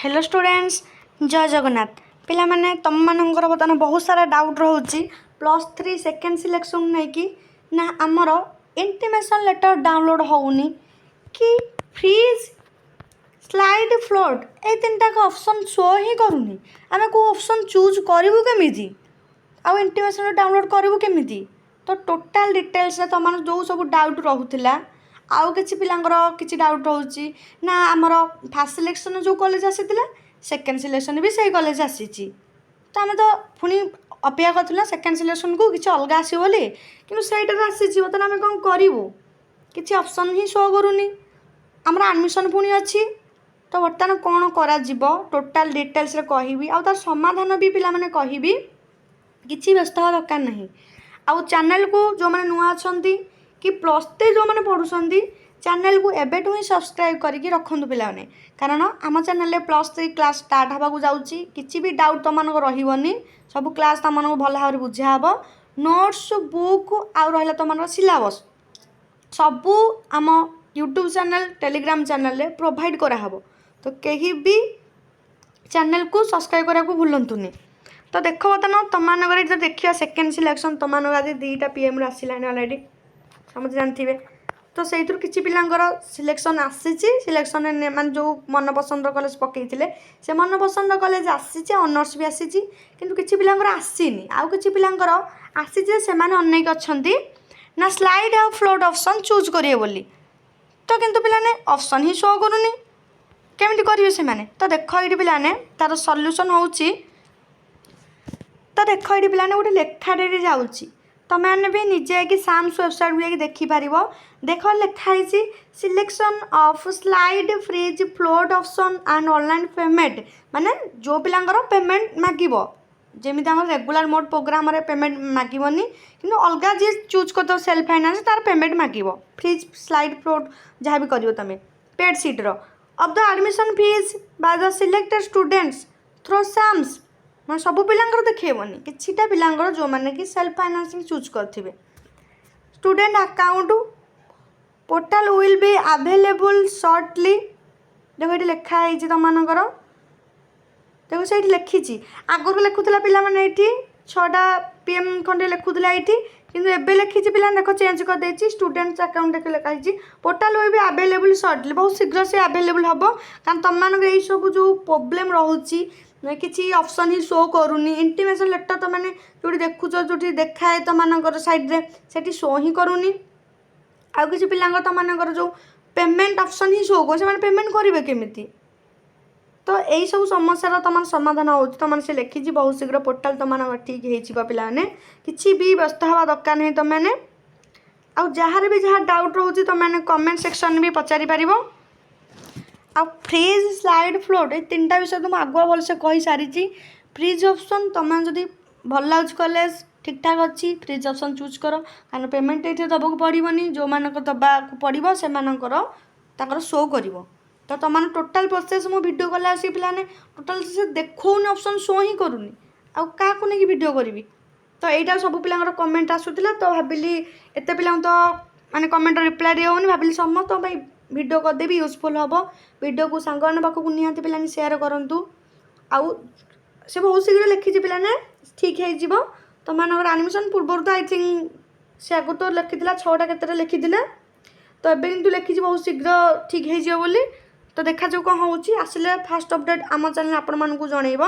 Hello students जय जगन्नाथ पिला माने तुम मानकर बर्तमान बहुत सारा डाउट रोचे +3 सेकेंड सिलेक्शन नहीं कि ना आमर इंटीमेशन लेटर डाउनलोड होनी कि फ्रीज स्लाइड फ्लोट ये तीन टाक ऑप्शन शो ही करूनी आम को ऑप्शन चूज करूँ केमी आउ इंटीमेशन डाउनलोड करूँ केमी तो टोटाल डिटेल्स तुम जो सब डाउट रोला आउ किसी पिलांगर किसी डाउट रोचे ना आमर फास्ट सिलेक्शन जो कॉलेज आसी सेकेंड सिलेक्शन भी सही कॉलेज आसी तो आम तो पुणी अपेक्षा करूँ सेकेंड सिलेक्शन को किसी अलग आसो बोली कि सहीटा आसी बर्तमान आम कौन करूँ किसी ऑप्शन ही शो करूनी आमर एडमिशन पुणी अच्छी तो बर्तमान कौन करा टोटाल डिटेल्स कहबी आ तार समाधान भी पिला माने कहबी किसी व्यस्त हवा दरकार नहीं आउ चैनल को जो मैंने नुआ अच्छा कि +3 जो मैंने पढ़ुंट चैनल को एबेठू ही सब्सक्राइब करके रखु पाने कारण आम चैनल +3 क्लास स्टार्ट होगा जाऊँगी किसी भी डाउट तुम रही सब क्लास तुम भल भाव बुझाब नोट्स बुक आउ रहा तुम सिलेबस सबू आम YouTube channel Telegram channel provide कराहब तो कहीं भी चैनल को सब्सक्राइब करने को भूलुनि तो देख बर्तमान तुम देखिए सेकेंड सिलेक्शन तुम आज 2टा PM आसला अलरेडी समझ जानते तो से किसी पिलांकर सिलेक्शन आसी सिलेक्शन मान जो मन पसंद कॉलेज पकईले से मन पसंद कॉलेज आसी ऑनर्स भी आसी किंतु किसी पिलांकर आसीनी आउ किसी पिलांकर आसी से अनेक अच्छा ना स्लाइड आ फ्लोट ऑप्शन चूज करेंगे बोली तो किंतु पिलाने ऑप्शन ही शो करूनी केमिति करेंगे से तो देख ये पिलाने तार सल्यूशन होची तो देख ये पिलाने गोटे लेखाटे जाऊँगी तुम मैंने भी निजे कि साम्स वेबसाइट भी देखिपर देख लिखाई selection of slide freeze float option and online payment माने जो पिलांकर पेमेंट मागिब जमी रेगुलर मोड प्रोग्राम पेमेंट मागोनी कि अलग जी चूज कर सेल्फ फाइनान्स तार पेमेंट मागिब फ्रीज स्लाइड फ्लोट जहाँ भी कर तुम पेड सीट्र of the admission fees by the selected students through SAMS मैं सबू पिलांकर देखेबनी किछिटा पिलांकर जो माने कि सेल्फ फाइनान्सिंग चूज करथिबे student account portal will be available shortly देखो ये लिखा है तुम मानकर देखो से लिखी आगुरी लिखुला पिला माने ये 6टा PM खंडे लिखुला ये किंतु एबे लिखी पिला देख चेंज कर देछि स्टूडेंट्स अकाउंट देख लिखाई portal will be available shortly बहुत शीघ्र से अवेलेबल हम कारण तुम मान यही सब जो प्रोब्लेम रोची किसी ऑप्शन ही शो करूनी इंटीमेशन लेटर तो मैंने जो देखुच जो देखाए तुम मानकर साइड्रे से शो ही करूनी आउ किसी पिलांकर तुम मानकर जो पेमेंट ऑप्शन ही शो कर पेमेंट करेंगे केमिति तो यही सब समस्या तुम समाधान हो तुम से लिखी बहुत शीघ्र पोर्टाल तुम ठीक हो पाने किसी भी व्यस्त हवा दरकार नहीं तुम मैंने आउ जार भी जहाँ डाउट रोचे तुम मैंने कमेंट सेक्शन भी पचारि पार आ फ्रीज स्लाइड फ्लोट ये 3टा विषय तुम आगुआ भलसे कही सारी फ्रीज ऑप्शन तुम जब भल लगे कॉलेज ठीक ठाक अच्छी फ्रीज ऑप्शन चूज कर कारण पेमेंट ये दबाक पड़ोनी जो मान दबाक पड़ो से शो कर तो तुम टोटाल प्रोसेस मो वीडियो कले आस पाने टोटाल से देखौनी ऑप्शन शो ही करूनी आउ क्या नहीं वीडियो करी तो यहाँ सब पिला कमेंट आसूला तो भाविली एत पिला तो माने कमेंट रिप्लाई दी होनी भाविली समस्त वीडियो करदेवी यूजफुल हम वीडियो को सांग पाखक निहाती पिलानी शेयर करूँ आउ से बहुत शीघ्र लिखी पिलाने ठीक हो तुम मानकर एडमिशन पूर्व तो आई थिंक से आगु तो लिखी 6टा केते लिखी तो एबे किंतु लिखी बहुत शीघ्र ठीक हो बोली तो देखा जो कौन होची आसिले फास्ट अपडेट आम चैनल आपण मानकु जणैब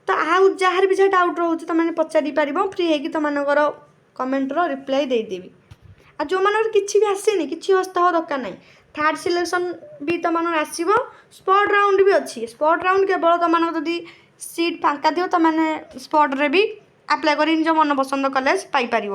तो आउ जार भी जहाँ डाउट रोचे तुम पचारि पार फ्री है तुम कमेंटर रिप्लाई देदेवी आ जो मान किसी भी आसनी किसी व्यस्त हवा दरकार नहीं थर्ड सिलेक्शन भी तुम आसो स्पॉट राउंड भी अच्छी स्पॉट राउंड केवल तुम जदि सीट फांका थी तुमने स्पॉट रे भी अप्लाई कर निज मन पसंद कॉलेज पाइपर।